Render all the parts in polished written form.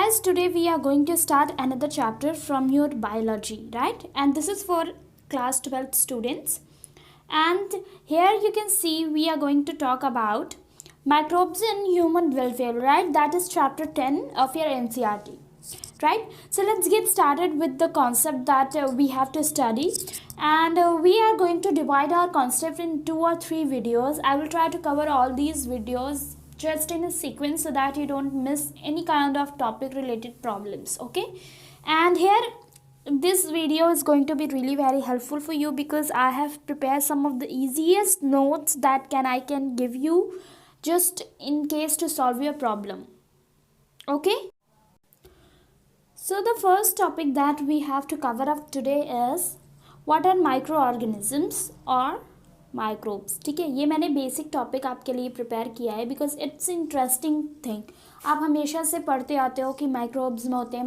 guys, today we are going to start another chapter from your biology, right? And this is for class 12th students. And here you can see we are going to talk about microbes in human welfare, right? That is chapter 10 of your NCERT, right? So let's get started with the concept that we have to study. And we are going to divide our concept in 2 or 3 videos. I will try to cover all these videos just in a sequence so that you don't miss any kind of topic related problems, okay? And here this video is going to be really very helpful for you because I have prepared some of the easiest notes that I can give you just in case to solve your problem, okay? So the first topic that we have to cover up today is what are microorganisms or microbes. ठीक है, ये मैंने basic topic आपके लिए prepare किया है because it's interesting thing. आप हमेशा से पढ़ते आते हो कि माइक्रोब्स में होते हैं,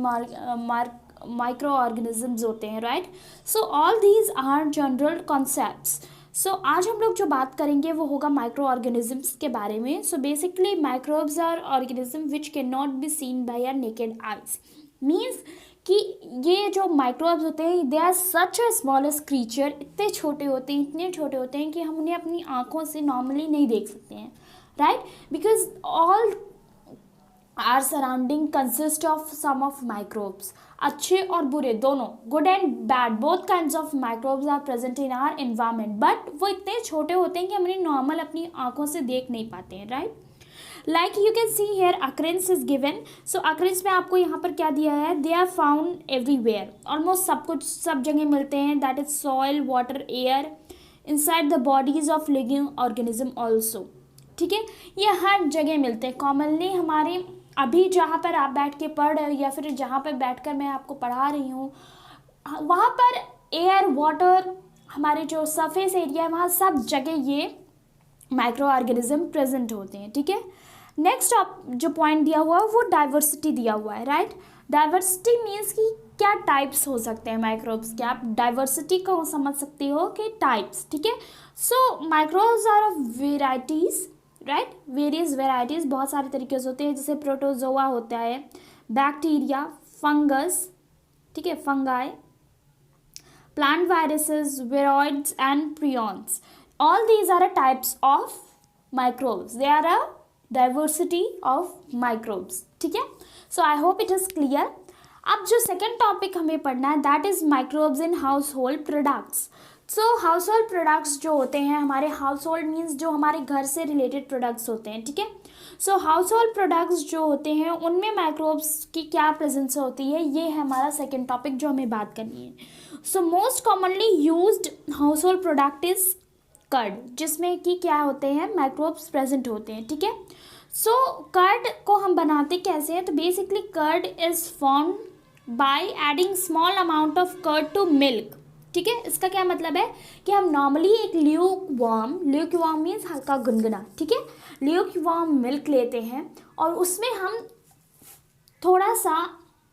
माइक्रो ऑर्गेनिजम्स होते हैं, right. So all these are general concepts. सो आज हम लोग जो बात करेंगे वो होगा माइक्रो ऑर्गेनिजम्स के बारे में. So basically microbes are organism which can not be seen by our naked eyes. Means कि ये जो माइक्रोब्स होते हैं they are such a smallest creature. इतने छोटे होते हैं, इतने छोटे होते हैं कि हम उन्हें अपनी आँखों से नॉर्मली नहीं देख सकते हैं, right. Because all are surrounding consist of some of microbes. अच्छे और बुरे दोनों, good and bad, both kinds of microbes are present in our environment. But वो इतने छोटे होते हैं कि हम उन्हें नॉर्मल अपनी आँखों से देख नहीं पाते हैं, right. Like you can see here occurrence is given. So occurrence में आपको यहाँ पर क्या दिया है, they are found everywhere. Almost सब कुछ सब जगह मिलते हैं. That is soil, water, air, inside the bodies of living organism also. ठीक है, ये हर जगह मिलते हैं. कॉमनली हमारे अभी जहाँ पर आप बैठ के पढ़ रहे हो या फिर जहाँ पर बैठ कर मैं आपको पढ़ा रही हूँ वहाँ पर एयर, वाटर, हमारे जो सरफेस एरिया है वहाँ सब जगह ये माइक्रो ऑर्गेनिज्म प्रेजेंट होते हैं. ठीक है, नेक्स्ट जो पॉइंट दिया हुआ है वो डाइवर्सिटी दिया हुआ है, राइट. डाइवर्सिटी मीन्स कि क्या टाइप्स हो सकते हैं माइक्रोब्स के. आप डाइवर्सिटी को समझ सकते हो कि टाइप्स. ठीक है, so microbes are of varieties, right. Various varieties, बहुत सारे तरीके से होते हैं. जैसे प्रोटोजोआ होता है, बैक्टीरिया, फंगस, ठीक है, fungi, plant viruses, viroids and prions. All these are a types of microbes. They are a diversity of microbes. ठीक है, so I hope it is clear. अब जो सेकेंड टॉपिक हमें पढ़ना है that is microbes in household products. So household products जो होते हैं हमारे, हाउस होल्ड मीन्स जो हमारे घर से रिलेटेड प्रोडक्ट्स होते हैं. ठीक है, सो हाउस होल्ड प्रोडक्ट्स जो होते हैं उनमें माइक्रोब्स की क्या प्रेजेंस होती है, ये है हमारा सेकेंड टॉपिक जो हमें बात करनी है. So most commonly used household product is curd, जिसमें कि क्या होते हैं, माइक्रोब्स प्रेजेंट होते हैं. ठीक है, सो कर्ड को हम बनाते कैसे हैं, तो basically curd is form by adding small amount of curd to milk. ठीक है, इसका क्या मतलब है कि हम नॉर्मली एक ल्यूकवार्म मीन्स हल्का गुनगुना, ठीक है, ल्यूकवार्म मिल्क लेते हैं और उसमें हम थोड़ा सा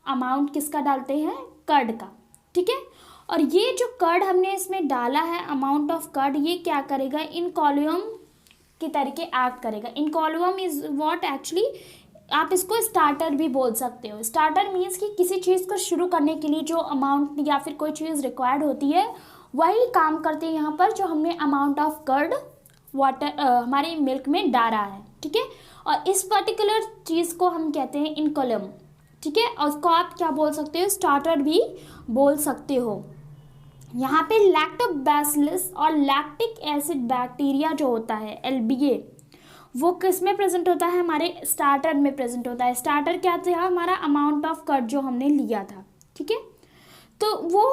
अमाउंट किसका डालते हैं, कर्ड का. ठीक है, और ये जो कर्ड हमने इसमें डाला है, अमाउंट ऑफ कर्ड, ये क्या करेगा, इनकॉल्यूम की तरीके एक्ट करेगा. इनकॉल्यूम इज व्हाट एक्चुअली, आप इसको स्टार्टर भी बोल सकते हो. स्टार्टर मीन्स कि किसी चीज़ को शुरू करने के लिए जो अमाउंट या फिर कोई चीज़ रिक्वायर्ड होती है वही काम करते हैं यहाँ पर जो हमने अमाउंट ऑफ कर्ड वाटर हमारे मिल्क में डाला है. ठीक है, और इस पर्टिकुलर चीज़ को हम कहते हैं इनकॉल्यूम. ठीक है, और उसको आप क्या बोल सकते हो, स्टार्टर भी बोल सकते हो. यहाँ पे लैक्टोबैसिलस और लैक्टिक एसिड बैक्टीरिया जो होता है LBA, वो किस में प्रेजेंट होता है, हमारे स्टार्टर में प्रेजेंट होता है. स्टार्टर क्या था, हमारा अमाउंट ऑफ कर्ड जो हमने लिया था. ठीक है, तो वो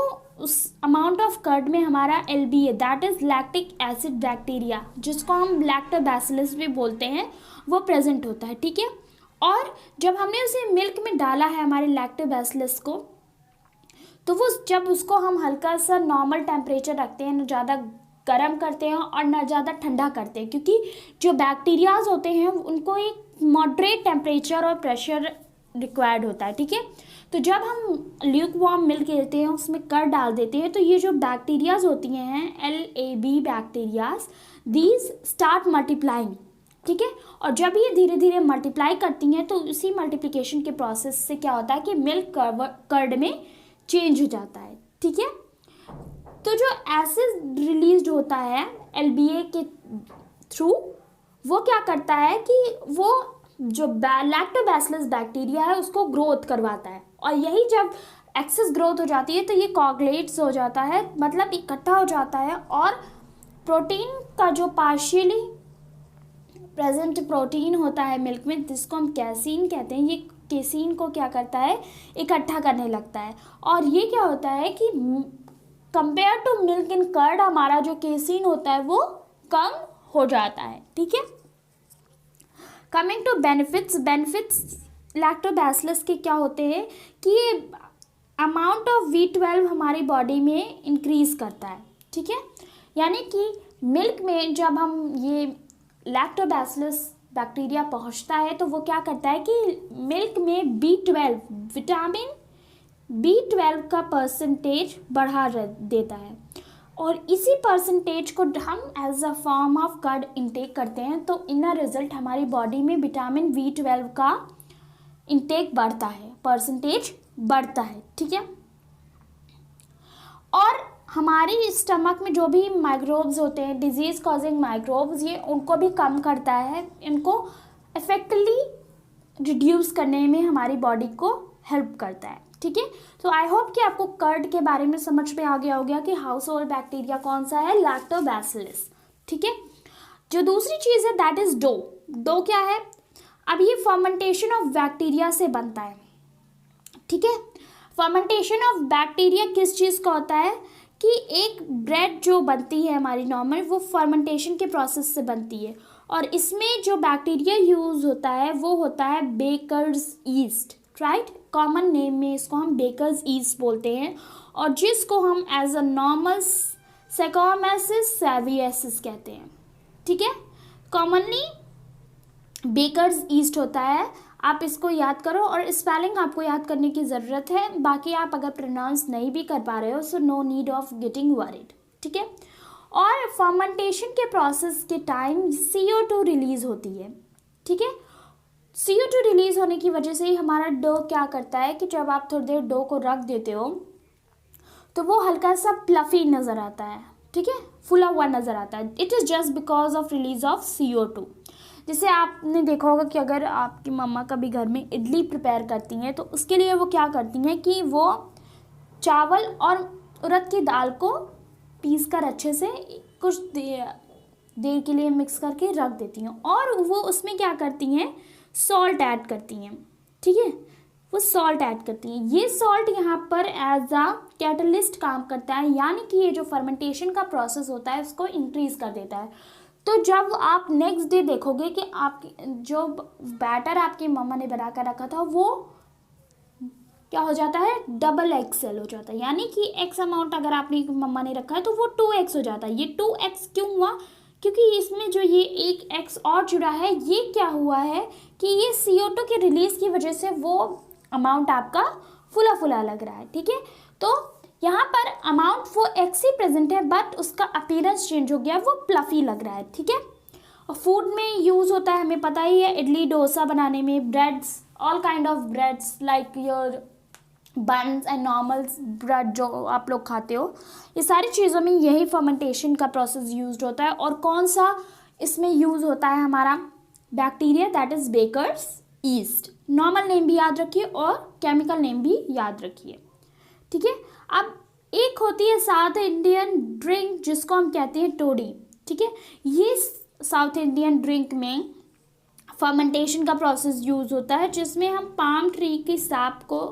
उस अमाउंट ऑफ कर्ड में हमारा LBA that is lactic acid bacteria, जिसको हम लैक्टोबैसिलस भी बोलते हैं, वो प्रेजेंट होता है. ठीक है, और जब हमने उसे मिल्क में डाला है हमारे लैक्टोबैसिलस को, तो वो जब उसको हम हल्का सा नॉर्मल टेम्परेचर रखते हैं, न ज़्यादा गर्म करते हैं और न ज़्यादा ठंडा करते हैं, क्योंकि जो बैक्टीरियाज होते हैं उनको एक मॉडरेट टेम्परेचर और प्रेशर रिक्वायर्ड होता है. ठीक है, तो जब हम ल्यूकवार्म मिल्क लेते हैं उसमें कर्ड डाल देते हैं तो ये जो बैक्टीरियाज होती हैं LAB bacterias, these start multiplying. ठीक है। और जब ये धीरे धीरे मल्टीप्लाई करती हैं तो उसी मल्टीप्लिकेशन के प्रोसेस से क्या होता है कि मिल्क कर्ड में चेंज हो जाता है, ठीक है। तो जो एसिड रिलीज होता है LBA के थ्रू, वो क्या करता है कि वो जो लैक्टोबैसिलस बैक्टीरिया है उसको ग्रोथ करवाता है, और यही जब एक्सेस ग्रोथ हो जाती है तो ये कॉगुलेट्स हो जाता है, मतलब इकट्ठा हो जाता है, और प्रोटीन का जो पार्शियली प्रेजेंट प्रोटीन होता है मिल्क में, जिसको हम कैसीन कहते हैं, ये केसीन को क्या करता है, इकट्ठा करने लगता है। और ये क्या होता है कि compare to milk in curd हमारा जो केसीन होता है वो कम हो जाता है, ठीक है। कमिंग टू बेनिफिट्स लैक्टोबैसिलस के क्या होते हैं कि अमाउंट ऑफ B12 हमारी बॉडी में इंक्रीज करता है, ठीक है। यानी कि मिल्क में जब हम ये लैक्टोबैसिलस बैक्टीरिया पहुंचता है तो वो क्या करता है कि मिल्क में B12 विटामिन B12 का परसेंटेज बढ़ा देता है, और इसी परसेंटेज को हम as a form of curd intake करते हैं, तो इन रिजल्ट हमारी बॉडी में विटामिन B12 का इंटेक बढ़ता है, परसेंटेज बढ़ता है, ठीक है। और हमारी स्टमक में जो भी माइक्रोब्स होते हैं, डिजीज कॉजिंग माइक्रोब्स, ये उनको भी कम करता है, इनको इफेक्टिवली रिड्यूस करने में हमारी बॉडी को हेल्प करता है, ठीक है। तो आई होप कि आपको कर्ड के बारे में समझ में आ गया हो गया कि हाउस होल्ड बैक्टीरिया कौन सा है, लैक्टोबैसिलस, ठीक है। जो दूसरी चीज़ है दैट इज डो क्या है, अब ये फर्मेंटेशन ऑफ बैक्टीरिया से बनता है, ठीक है। फर्मेंटेशन ऑफ बैक्टीरिया किस चीज़ का होता है कि एक ब्रेड जो बनती है हमारी नॉर्मल, वो फर्मेंटेशन के प्रोसेस से बनती है, और इसमें जो बैक्टीरिया यूज़ होता है वो होता है bakers yeast, right. Common name में इसको हम बेकर्स ईस्ट बोलते हैं, और जिसको हम एज अ नॉर्मल सैकोमैसिस सेवियसिस कहते हैं, ठीक है। कॉमनली बेकर्स ईस्ट होता है, आप इसको याद करो, और स्पेलिंग आपको याद करने की ज़रूरत है, बाकी आप अगर प्रोनाउंस नहीं भी कर पा रहे हो so no need of getting worried, ठीक है। और फर्मेंटेशन के प्रोसेस के टाइम CO2 रिलीज होती है, ठीक है। CO2 रिलीज होने की वजह से ही हमारा डो क्या करता है कि जब आप थोड़ी देर डो को रख देते हो तो वो हल्का सा प्लफी नज़र आता है, ठीक है, फुला हुआ नज़र आता है। It is just because of release of CO2। जैसे आपने देखा होगा कि अगर आपकी मम्मा कभी घर में इडली प्रिपेयर करती हैं तो उसके लिए वो क्या करती हैं कि वो चावल और उड़द की दाल को पीस कर अच्छे से कुछ देर के लिए मिक्स करके रख देती हैं, और वो उसमें क्या करती हैं, सॉल्ट ऐड करती हैं, ठीक है। वो सॉल्ट ऐड करती हैं, ये सॉल्ट यहाँ पर एज अ कैटलिस्ट काम करता है, यानी कि ये जो फर्मेंटेशन का प्रोसेस होता है उसको इंक्रीज कर देता है। तो जब आप नेक्स्ट डे देखोगे कि आपकी जो बैटर आपकी मम्मा ने बना कर रखा था वो क्या हो जाता है, डबल XL हो जाता है, यानी कि X अमाउंट अगर आपने मम्मा ने रखा है तो वो 2X हो जाता है। ये 2X क्यों हुआ, क्योंकि इसमें जो ये एक X और जुड़ा है, ये क्या हुआ है कि ये CO2 के रिलीज की वजह से वो अमाउंट आपका फुला फुला लग रहा है, ठीक है। तो यहाँ पर अमाउंट वो X ही प्रेजेंट है, बट उसका अपीयरेंस चेंज हो गया, वो प्लफी लग रहा है, ठीक है। और फूड में यूज़ होता है, हमें पता ही है, इडली डोसा बनाने में, breads, all kind of breads like your buns and normal bread जो आप लोग खाते हो, ये सारी चीज़ों में यही फर्मेंटेशन का प्रोसेस यूज होता है। और कौन सा इसमें यूज़ होता है हमारा bacteria, that is bakers yeast. Normal name भी याद रखिए और केमिकल नेम भी याद रखिए, ठीक है। अब एक होती है साउथ इंडियन ड्रिंक जिसको हम कहते हैं टोडी, ठीक है। ये साउथ इंडियन ड्रिंक में फर्मेंटेशन का प्रोसेस यूज़ होता है, जिसमें हम पाम ट्री की सैप को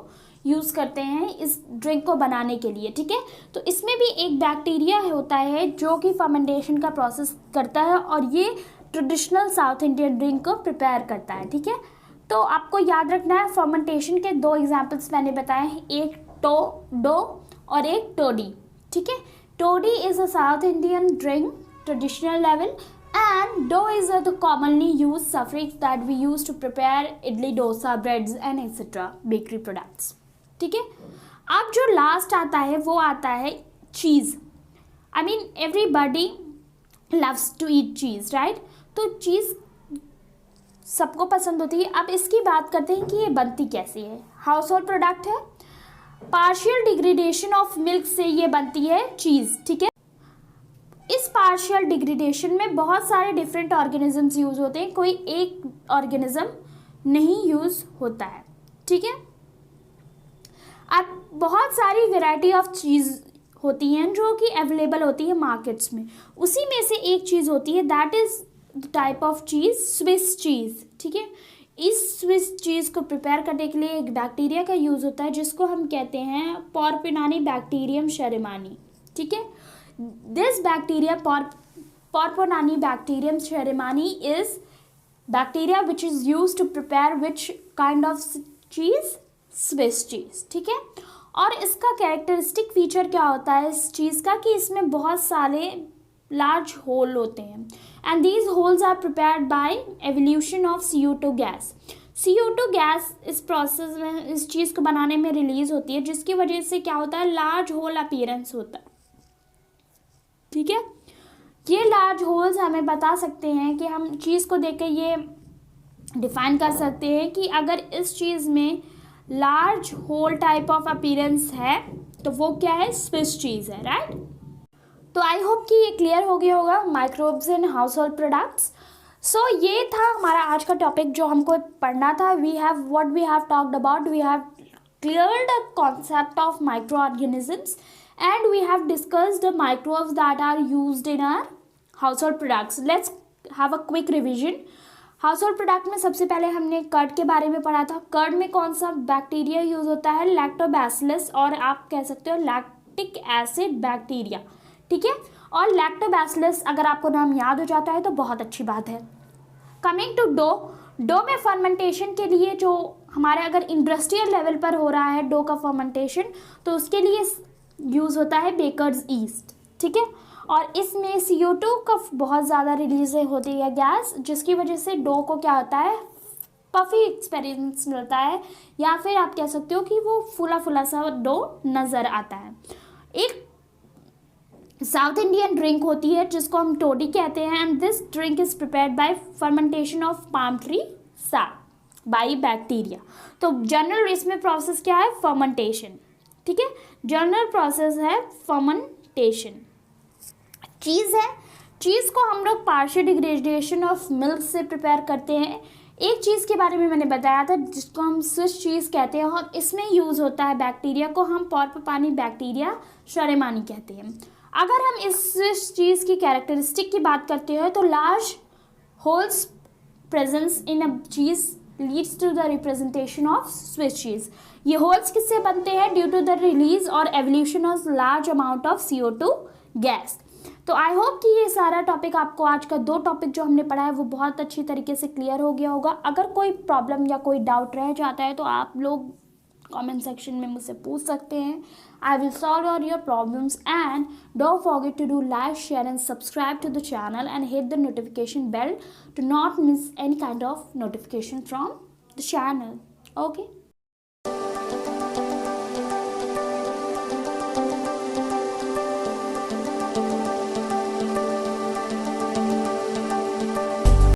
यूज़ करते हैं इस ड्रिंक को बनाने के लिए, ठीक है। तो इसमें भी एक बैक्टीरिया होता है जो कि फर्मेंटेशन का प्रोसेस करता है, और ये ट्रेडिशनल साउथ इंडियन ड्रिंक को प्रिपेयर करता है, ठीक है। तो आपको याद रखना है, फर्मेंटेशन के 2 एग्जाम्पल्स मैंने बताए हैं, एक डो और एक टोडी, ठीक है। Toddy is a south Indian drink traditional level, and dough is the commonly used suffix that we use to prepare idli, dosa, breads and etc. bakery products, ठीक है। अब जो लास्ट आता है वो आता है cheese. I mean everybody loves to eat cheese, right. तो चीज़ सबको पसंद होती है। अब इसकी बात करते हैं कि ये बनती कैसे है। हाउस होल्ड प्रोडक्ट है, पार्शियल डिग्रेडेशन ऑफ मिल्क से ये बनती है चीज़, ठीक है। इस पार्शियल डिग्रेडेशन में बहुत सारे डिफरेंट ऑर्गेनिजम्स यूज होते हैं, कोई एक ऑर्गेनिज्म नहीं यूज होता है, ठीक है। अब बहुत सारी वैरायटी ऑफ चीज़ होती हैं जो कि अवेलेबल होती है मार्केट्स में, उसी में से एक चीज़ होती है that is type of cheese Swiss cheese, ठीक है। इस स्विस चीज़ को प्रिपेयर करने के लिए एक बैक्टीरिया का यूज़ होता है जिसको हम कहते हैं पॉर्पिनानी बैक्टीरियम शेरेमानी, ठीक है। This bacteria propioni bacterium shermanii is bacteria which is use to prepare which kind of cheese, Swiss cheese, ठीक है। और इसका कैरेक्टरिस्टिक फीचर क्या होता है इस चीज़ का कि इसमें बहुत सारे लार्ज होल होते हैं and these holes are prepared by evolution of CO2 gas. CO2 gas इस प्रोसेस में, इस चीज़ को बनाने में रिलीज होती है, जिसकी वजह से क्या होता है, लार्ज होल अपीयरेंस होता है, ठीक है। ये लार्ज होल्स हमें बता सकते हैं कि हम चीज़ को देख के ये डिफाइन कर सकते हैं कि अगर इस चीज़ में large whole type of appearance है तो वो क्या है, स्विस चीज़ है, राइट। तो आई होप कि ये क्लियर हो गया होगा microbes in household products. So ये था हमारा आज का टॉपिक जो हमको पढ़ना था। We have talked about, we have cleared the concept of microorganisms and we have discussed the microbes that are used in our household products. Let's have a quick revision. Household product में सबसे पहले हमने curd के बारे में पढ़ा था। Curd में कौन सा बैक्टीरिया यूज होता है, लैक्टोबैसिलस, और आप कह सकते हो लैक्टिक एसिड बैक्टीरिया, ठीक है। और लैक्टोबैसिलस अगर आपको नाम याद हो जाता है तो बहुत अच्छी बात है। कमिंग टू डो, डो में फर्मेंटेशन के लिए जो हमारे अगर इंडस्ट्रियल लेवल पर हो रहा है डो का फर्मेंटेशन, तो उसके लिए यूज़ होता है बेकर्स ईस्ट, ठीक है। और इसमें CO2 का बहुत ज़्यादा रिलीज होती है गैस, जिसकी वजह से डो को क्या होता है, पफी एक्सपीरियंस मिलता है, या फिर आप कह सकते हो कि वो फुला फुला सा डो नज़र आता है। एक साउथ इंडियन ड्रिंक होती है जिसको हम टोडी कहते हैं and this drink is prepared by fermentation of palm tree SAP by bacteria. तो जनरल इसमें प्रोसेस क्या है, फर्मेंटेशन, ठीक है। जनरल प्रोसेस है फर्मेंटेशन। चीज़ है, चीज़ को हम लोग पार्शियल डिग्रेडेशन ऑफ मिल्क से प्रिपेयर करते हैं। एक चीज़ के बारे में मैंने बताया था जिसको हम स्विस चीज़ कहते हैं और इसमें यूज़ होता है बैक्टीरिया को हम पॉर्पिनानी बैक्टीरिया शेरेमानी कहते हैं। अगर हम इस स्विस चीज़ की कैरेक्टरिस्टिक की बात करते हैं तो large holes presence in a cheese leads to the representation of swiss cheese. ये होल्स किससे बनते हैं, ड्यू टू द रिलीज और evolution of large amount of CO2 gas. तो आई होप कि ये सारा टॉपिक आपको, आज का 2 टॉपिक जो हमने पढ़ा है वो बहुत अच्छी तरीके से क्लियर हो गया होगा। अगर कोई प्रॉब्लम या कोई डाउट रह जाता है तो आप लोग कमेंट सेक्शन में मुझसे पूछ सकते हैं। I will solve all your problems and don't forget to do like, share and subscribe to the channel and hit the notification bell to not miss any kind of notification from the channel. Okay.